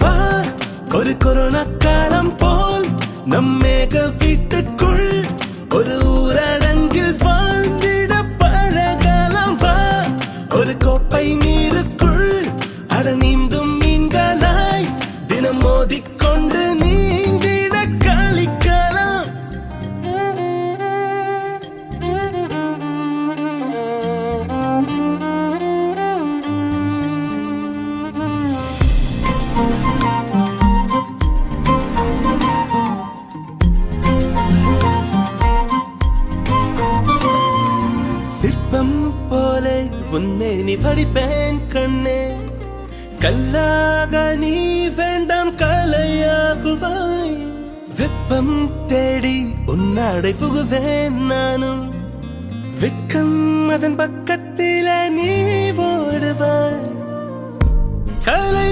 வா ஒரு கொரோனா காலம் போல் நம்மேக வீட்டுக்குள் ஒரு ஊரடங்கில் வாழ்ந்திட பழகலாம். வா ஒரு கோப்பை நீருக்குள் அட நீந்தும் மீன்களாய் தினம் மோதிக்கொண்டு நீந்திட கழிக்கலாம். சிற்பம் போல உன்னை நீ படிப்பேன் கண்ணே, கல்லாக நீ வேண்டாம் கலையாகுவாய். வெப்பம் தேடி உன்னாடை புகுவேன் நானும், வெட்கம் அதன் பக்கத்தில நீ ஓடுவாய். கலை